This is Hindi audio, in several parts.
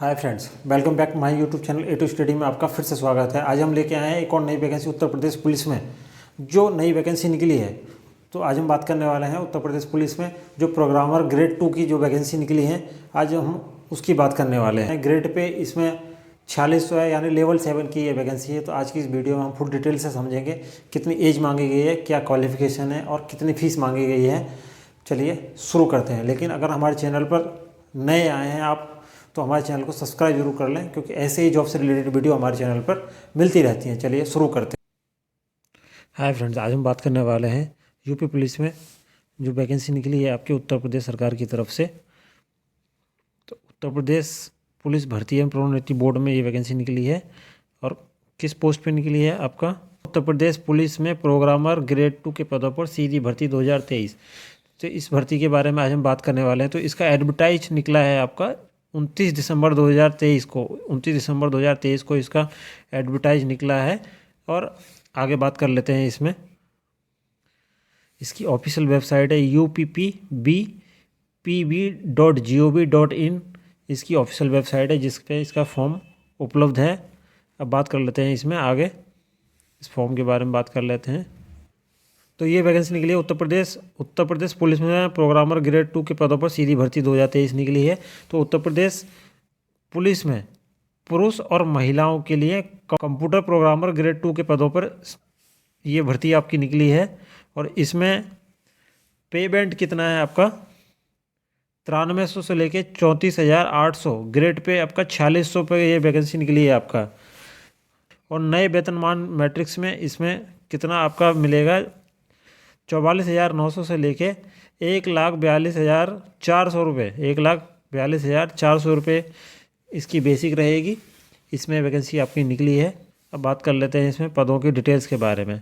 Hi friends, welcome back my YouTube channel A two study में आपका फिर से स्वागत है। आज हम लेके आए हैं एक और नई वैकेंसी उत्तर प्रदेश पुलिस में, जो नई वैकेंसी निकली है। तो आज हम बात करने वाले हैं उत्तर प्रदेश पुलिस में जो प्रोग्रामर ग्रेड 2 की जो वैकेंसी निकली है, आज हम उसकी बात करने वाले हैं। ग्रेड पे इसमें 4600 है, यानी लेवल 7 की ये वैकेंसी है। तो आज की इस वीडियो में हम फुल डिटेल से समझेंगे कितनी एज मांगी गई है, क्या क्वालिफिकेशन है और कितनी फ़ीस मांगी गई है। चलिए शुरू करते हैं। लेकिन अगर हमारे चैनल पर नए आए हैं आप, तो हमारे चैनल को सब्सक्राइब जरूर कर लें, क्योंकि ऐसे ही जॉब से रिलेटेड वीडियो हमारे चैनल पर मिलती रहती हैं। चलिए शुरू करते हैं। हाय फ्रेंड्स, आज हम बात करने वाले हैं यूपी पुलिस में जो वैकेंसी निकली है आपके उत्तर प्रदेश सरकार की तरफ से। तो उत्तर प्रदेश पुलिस भर्ती एवं प्रोन्नति बोर्ड में ये वैकेंसी निकली है। और किस पोस्ट पे निकली है आपका? उत्तर प्रदेश पुलिस में प्रोग्रामर ग्रेड 2 के पदों पर सीधी भर्ती 2023। तो इस भर्ती के बारे में आज हम बात करने वाले हैं। तो इसका एडवर्टाइज निकला है आपका 29 दिसंबर 2023 को। 29 दिसंबर 2023 को इसका एडवर्टाइज निकला है। और आगे बात कर लेते हैं इसमें। इसकी ऑफिशियल वेबसाइट है uppbpb.gov.in। इसकी ऑफिशियल वेबसाइट है जिस पे इसका फॉर्म उपलब्ध है। अब बात कर लेते हैं इसमें आगे, इस फॉर्म के बारे में बात कर लेते हैं। तो ये वैकेंसी निकली है उत्तर प्रदेश पुलिस में प्रोग्रामर ग्रेड 2 के पदों पर सीधी भर्ती 2023 निकली है। तो उत्तर प्रदेश पुलिस में पुरुष और महिलाओं के लिए कंप्यूटर प्रोग्रामर ग्रेड 2 के पदों पर ये भर्ती आपकी निकली है। और इसमें पे बैंड कितना है आपका? 9300 से लेके 34,800। ग्रेड पे आपका 4600 पे ये वैकेंसी निकली है आपका। और नए वेतनमान मैट्रिक्स में इसमें कितना आपका मिलेगा? 44,900 से लेके 1,42,400 रुपये। 1,42,400 रुपये इसकी बेसिक रहेगी। इसमें वैकेंसी आपकी निकली है। अब बात कर लेते हैं इसमें पदों की डिटेल्स के बारे में।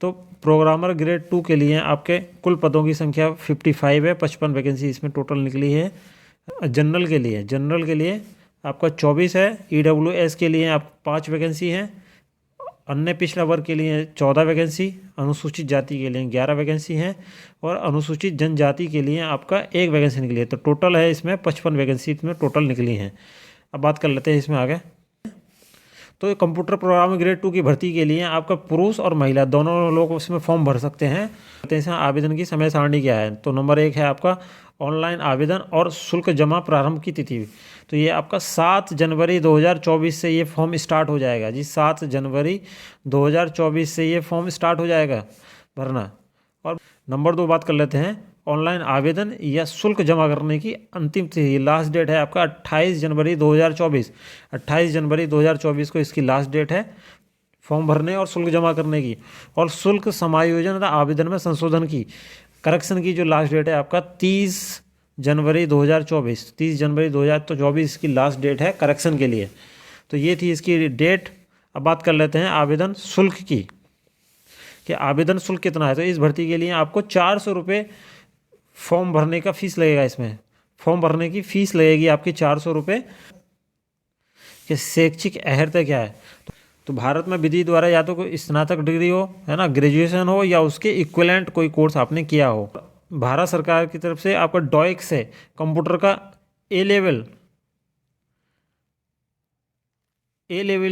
तो प्रोग्रामर ग्रेड 2 के लिए आपके कुल पदों की संख्या 55 है। 55 वैकेंसी इसमें टोटल निकली है। जनरल के लिए आपका 24 है। EWS के लिए आप 5 वैकेंसी हैं। अन्य पिछड़ा वर्ग के लिए 14 वैकेंसी, अनुसूचित जाति के लिए 11 वैकेंसी हैं और अनुसूचित जनजाति के लिए आपका 1 वैकेंसी निकली है। तो टोटल है इसमें 55 वैकेंसी इसमें टोटल निकली हैं। अब बात कर लेते हैं इसमें आगे। तो ये कंप्यूटर प्रोग्रामर ग्रेड 2 की भर्ती के लिए आपका पुरुष और महिला दोनों लोग उसमें फॉर्म भर सकते हैं। इसमें आवेदन की समय सारणी क्या है? तो नंबर 1 है आपका ऑनलाइन आवेदन और शुल्क जमा प्रारंभ की तिथि। तो ये आपका 7 जनवरी 2024 से ये फॉर्म स्टार्ट हो जाएगा जी। 7 जनवरी 2024 से ये फॉर्म स्टार्ट हो जाएगा भरना। और नंबर 2 बात कर लेते हैं ऑनलाइन आवेदन या शुल्क जमा करने की अंतिम तिथि, लास्ट डेट है आपका 28 जनवरी 2024। 28 जनवरी 2024 को इसकी लास्ट डेट है फॉर्म भरने और शुल्क जमा करने की। और शुल्क समायोजन तथा आवेदन में संशोधन की करेक्शन की जो लास्ट डेट है आपका 30 जनवरी 2024। 30 जनवरी 2024 की लास्ट डेट है करेक्शन के लिए। तो ये थी इसकी डेट। अब बात कर लेते हैं आवेदन शुल्क की कि आवेदन शुल्क कितना है। तो इस भर्ती के लिए आपको 400 रुपये फॉर्म भरने का फीस लगेगा। इसमें फॉर्म भरने की फीस लगेगी आपकी 400 रुपये। कि शैक्षिक अर्हता क्या है? तो भारत में विधि द्वारा या तो कोई स्नातक डिग्री हो, है ना, ग्रेजुएशन हो, या उसके इक्विवेलेंट कोई कोर्स आपने किया हो। भारत सरकार की तरफ से आपका डॉइक से कंप्यूटर का ए लेवल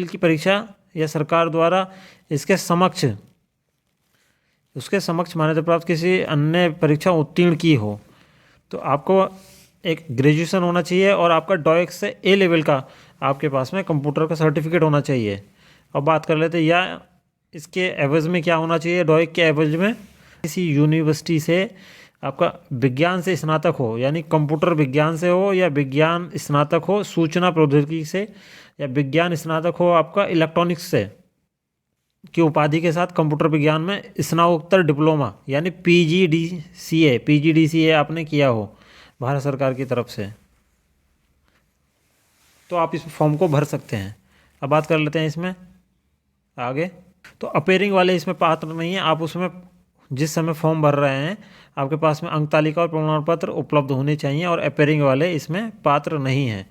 की परीक्षा या सरकार द्वारा उसके समक्ष मान्यता प्राप्त किसी अन्य परीक्षा उत्तीर्ण की हो। तो आपको एक ग्रेजुएशन होना चाहिए और आपका डॉइक से ए लेवल का आपके पास में कंप्यूटर का सर्टिफिकेट होना चाहिए। अब बात कर लेते हैं या इसके एवज में क्या होना चाहिए। डॉइक के एवज में किसी यूनिवर्सिटी से आपका विज्ञान से स्नातक हो, यानी कंप्यूटर विज्ञान से हो, या विज्ञान स्नातक हो सूचना प्रौद्योगिकी से, या विज्ञान स्नातक हो आपका इलेक्ट्रॉनिक्स से की उपाधि के साथ कंप्यूटर विज्ञान में स्नातकोत्तर डिप्लोमा यानी पीजीडीसीए आपने किया हो भारत सरकार की तरफ से, तो आप इस फॉर्म को भर सकते हैं। अब बात कर लेते हैं इसमें आगे। तो अपेयरिंग वाले इसमें पात्र नहीं है। आप उसमें जिस समय फॉर्म भर रहे हैं आपके पास में अंक तालिका और प्रमाण पत्र उपलब्ध होने चाहिए, और अपेयरिंग वाले इसमें पात्र नहीं हैं,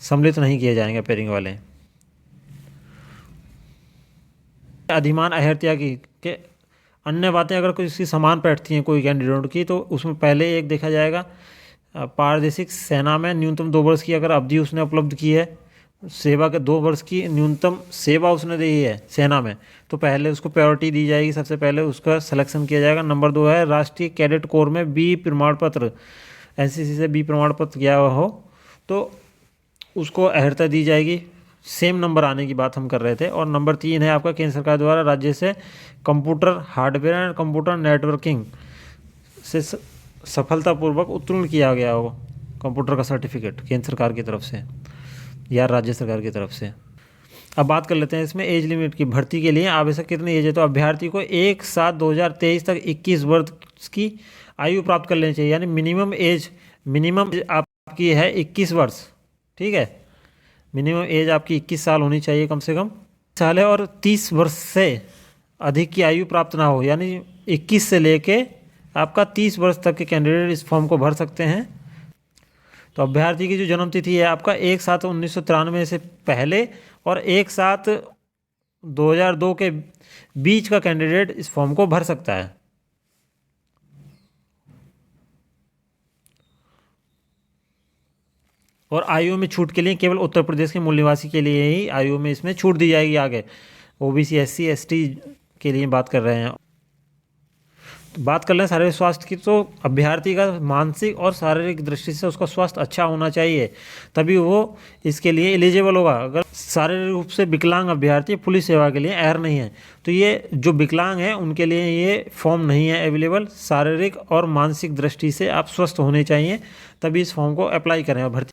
सम्मिलित नहीं किए जाएंगे अपेयरिंग वाले। अधिमान अहर्त्या की के अन्य बातें अगर कोई इसकी समान बैठती हैं कोई कैंडिडेट की, तो उसमें पहले एक देखा जाएगा पारदेशिक सेना में न्यूनतम 2 वर्ष की अगर अवधि उसने उपलब्ध की है, सेवा के 2 वर्ष की न्यूनतम सेवा उसने दी है सेना में, तो पहले उसको प्रायोरिटी दी जाएगी, सबसे पहले उसका सिलेक्शन किया जाएगा। नंबर 2 है राष्ट्रीय कैडेट कोर में बी प्रमाण पत्र, एनसीसी से बी प्रमाण पत्र गया हुआ हो तो उसको अहर्ता दी जाएगी। सेम नंबर आने की बात हम कर रहे थे। और नंबर 3 है आपका केंद्र सरकार द्वारा राज्य से computer hardware and computer networking से सफलतापूर्वक उत्तीर्ण किया गया हो कंप्यूटर का सर्टिफिकेट केंद्र सरकार की तरफ से या राज्य सरकार की तरफ से। अब बात कर लेते हैं इसमें एज लिमिट की। भर्ती के लिए आवश्यक कितनी एज है, तो अभ्यर्थी को 1/7/2023 तक 21 वर्ष की आयु प्राप्त कर लेनी चाहिए, यानी मिनिमम एज आपकी है 21 वर्ष, ठीक है। मिनिमम एज आपकी 21 साल होनी चाहिए कम से कम साल है, और 30 वर्ष से अधिक की आयु प्राप्त ना हो, यानी 21 से लेके आपका 30 वर्ष तक के कैंडिडेट इस फॉर्म को भर सकते हैं। तो अभ्यर्थी की जो जन्म तिथि है आपका 1/7/1993 से पहले और 1/7/2002 के बीच का कैंडिडेट इस फॉर्म को भर सकता है। और आयु में छूट के लिए केवल उत्तर प्रदेश के मूल निवासी के लिए ही आयु में इसमें छूट दी जाएगी। आगे ओबीसी SC ST के लिए बात कर रहे हैं। तो बात कर लें शारीरिक स्वास्थ्य की, तो अभ्यर्थी का मानसिक और शारीरिक दृष्टि से उसका स्वास्थ्य अच्छा होना चाहिए, तभी वो इसके लिए एलिजिबल होगा। अगर शारीरिक रूप से विकलांग अभ्यर्थी पुलिस सेवा के लिए अर्ह नहीं है, तो ये जो विकलांग हैं उनके लिए ये फॉर्म नहीं है अवेलेबल। शारीरिक और मानसिक दृष्टि से आप स्वस्थ होने चाहिए, तभी इस फॉर्म को अप्लाई करें और भर्ती।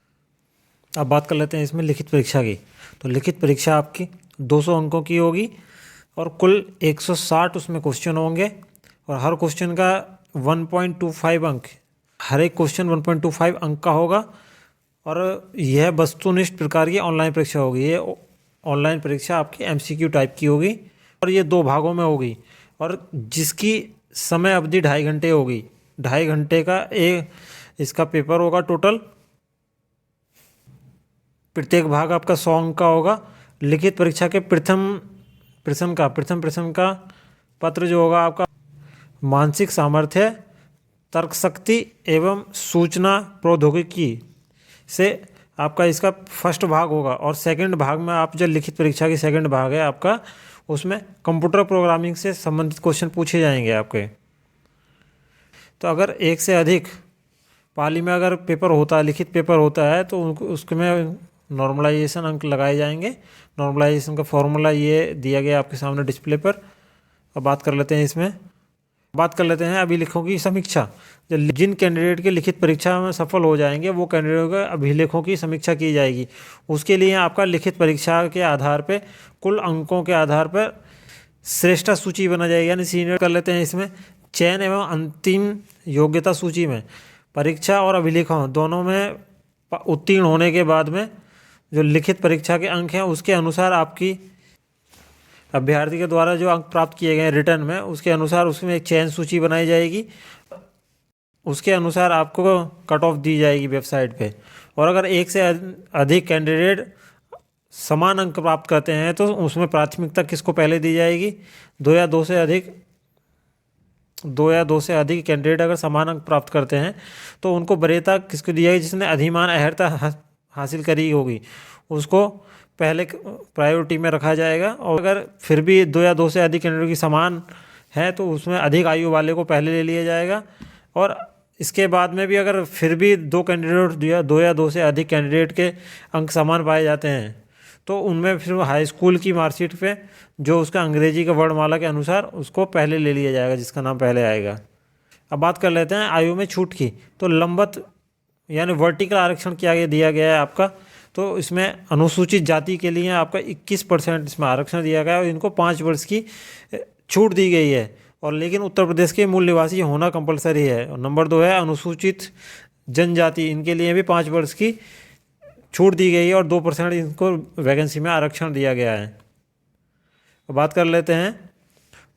अब बात कर लेते हैं इसमें लिखित परीक्षा की। तो लिखित परीक्षा आपकी 200 अंकों की होगी और कुल 160 उसमें क्वेश्चन होंगे, और हर क्वेश्चन का 1.25 अंक, हर एक क्वेश्चन 1.25 अंक का होगा। और यह वस्तुनिष्ठ प्रकार की ऑनलाइन परीक्षा होगी। ये ऑनलाइन परीक्षा आपकी MCQ टाइप की होगी, और ये 2 भागों में होगी, और जिसकी समय अवधि 2.5 घंटे होगी। 2.5 घंटे का एक इसका पेपर होगा टोटल। प्रत्येक भाग आपका 100 अंक का होगा। लिखित परीक्षा के प्रथम प्रश्न का पत्र जो होगा आपका मानसिक सामर्थ्य, तर्क शक्ति एवं सूचना प्रौद्योगिकी से आपका इसका फर्स्ट भाग होगा। और सेकंड भाग में आप जो लिखित परीक्षा की सेकंड भाग है आपका, उसमें कंप्यूटर प्रोग्रामिंग से संबंधित क्वेश्चन पूछे जाएंगे आपके। तो अगर एक से अधिक पाली में अगर पेपर होता है, लिखित पेपर होता है, तो उसमें नॉर्मलाइजेशन अंक लगाए जाएंगे। नॉर्मलाइजेशन का फॉर्मूला ये दिया गया आपके सामने डिस्प्ले पर। अब बात कर लेते हैं अभिलेखों की समीक्षा। जिन कैंडिडेट के लिखित परीक्षा में सफल हो जाएंगे वो कैंडिडेटों के अभिलेखों की समीक्षा की जाएगी। उसके लिए आपका लिखित परीक्षा के आधार पर कुल अंकों के आधार पर श्रेष्ठ सूची बना जाएगी, यानी सीनियर कर लेते हैं इसमें। चयन एवं अंतिम योग्यता सूची में परीक्षा और अभिलेखों दोनों में उत्तीर्ण होने के बाद में जो लिखित परीक्षा के अंक हैं उसके अनुसार आपकी अभ्यर्थी के द्वारा जो अंक प्राप्त किए गए रिटर्न में, उसके अनुसार उसमें एक चयन सूची बनाई जाएगी। उसके अनुसार आपको कट ऑफ दी जाएगी वेबसाइट पे। और अगर एक से अधिक कैंडिडेट समान अंक प्राप्त करते हैं तो उसमें प्राथमिकता किसको पहले दी जाएगी, 2 या 2 से अधिक कैंडिडेट अगर समान अंक प्राप्त करते हैं तो उनको वरीयता किसको दी जाएगी, जिसने अधिमान अहर्ता हासिल करी होगी उसको पहले प्रायोरिटी में रखा जाएगा। और अगर फिर भी 2 या 2 से अधिक कैंडिडेट की समान है तो उसमें अधिक आयु वाले को पहले ले लिया जाएगा। और इसके बाद में भी अगर फिर भी 2 या 2 से अधिक कैंडिडेट के अंक समान पाए जाते हैं तो उनमें फिर हाई स्कूल की मार्कशीट पे जो उसका अंग्रेजी का वर्णमाला के अनुसार उसको पहले ले लिया जाएगा, जिसका नाम पहले आएगा। अब बात कर लेते हैं आयु में छूट की। तो लंबवत यानी वर्टिकल आरक्षण दिया गया है आपका। तो इसमें अनुसूचित जाति के लिए आपका 21% इसमें आरक्षण दिया गया है और इनको 5 वर्ष की छूट दी गई है। और लेकिन उत्तर प्रदेश के मूल निवासी होना कंपलसरी है। और नंबर 2 है अनुसूचित जनजाति, इनके लिए भी 5 वर्ष की छूट दी गई है और 2% इनको वैकेंसी में आरक्षण दिया गया है। अब बात कर लेते हैं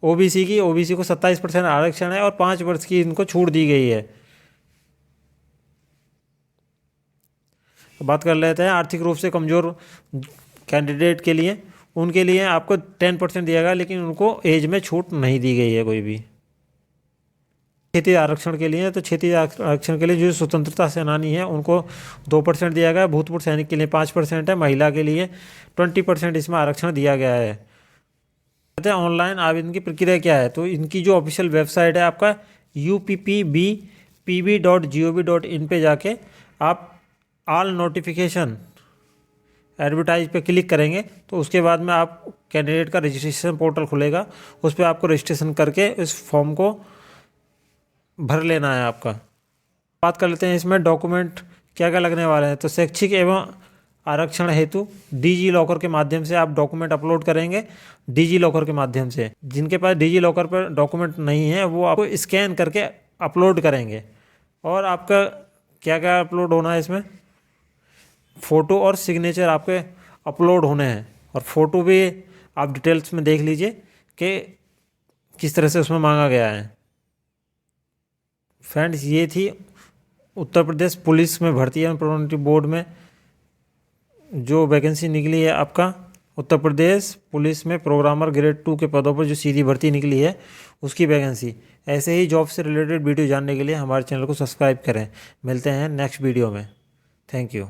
ओबीसी की। ओबीसी को 27% आरक्षण है और 5 वर्ष की इनको छूट दी गई है। बात कर लेते हैं आर्थिक रूप से कमज़ोर कैंडिडेट के लिए। उनके लिए आपको 10% दिया गया, लेकिन उनको एज में छूट नहीं दी गई है कोई भी। क्षेत्रीय आरक्षण के लिए, तो क्षेत्रीय आरक्षण के लिए जो स्वतंत्रता सेनानी है उनको 2% दिया गया है, भूतपूर्व सैनिक के लिए 5% है, महिला के लिए 20% इसमें आरक्षण दिया गया है। कहते हैं ऑनलाइन आवेदन की प्रक्रिया क्या है, तो इनकी जो ऑफिशियल वेबसाइट है आपका uppbpb.gov.in पे जाके आप ऑल नोटिफिकेशन एडवर्टाइज पे क्लिक करेंगे तो उसके बाद में आप कैंडिडेट का रजिस्ट्रेशन पोर्टल खुलेगा, उस पर आपको रजिस्ट्रेशन करके इस फॉर्म को भर लेना है आपका। बात कर लेते हैं इसमें डॉक्यूमेंट क्या क्या लगने वाले हैं। तो शैक्षिक एवं आरक्षण हेतु डिजी लॉकर के माध्यम से आप डॉक्यूमेंट अपलोड करेंगे। डिजी लॉकर के माध्यम से, जिनके पास डिजी लॉकर पर डॉक्यूमेंट नहीं है वो आपको स्कैन करके अपलोड करेंगे। और आपका क्या क्या अपलोड होना है इसमें, फ़ोटो और सिग्नेचर आपके अपलोड होने हैं, और फ़ोटो भी आप डिटेल्स में देख लीजिए कि किस तरह से उसमें मांगा गया है। फ्रेंड्स, ये थी उत्तर प्रदेश पुलिस में भर्ती एवं प्रोन्नति बोर्ड में जो वैकेंसी निकली है आपका उत्तर प्रदेश पुलिस में प्रोग्रामर ग्रेड 2 के पदों पर जो सीधी भर्ती निकली है उसकी वैकेंसी। ऐसे ही जॉब से रिलेटेड वीडियो जानने के लिए हमारे चैनल को सब्सक्राइब करें। मिलते हैं नेक्स्ट वीडियो में। Thank you.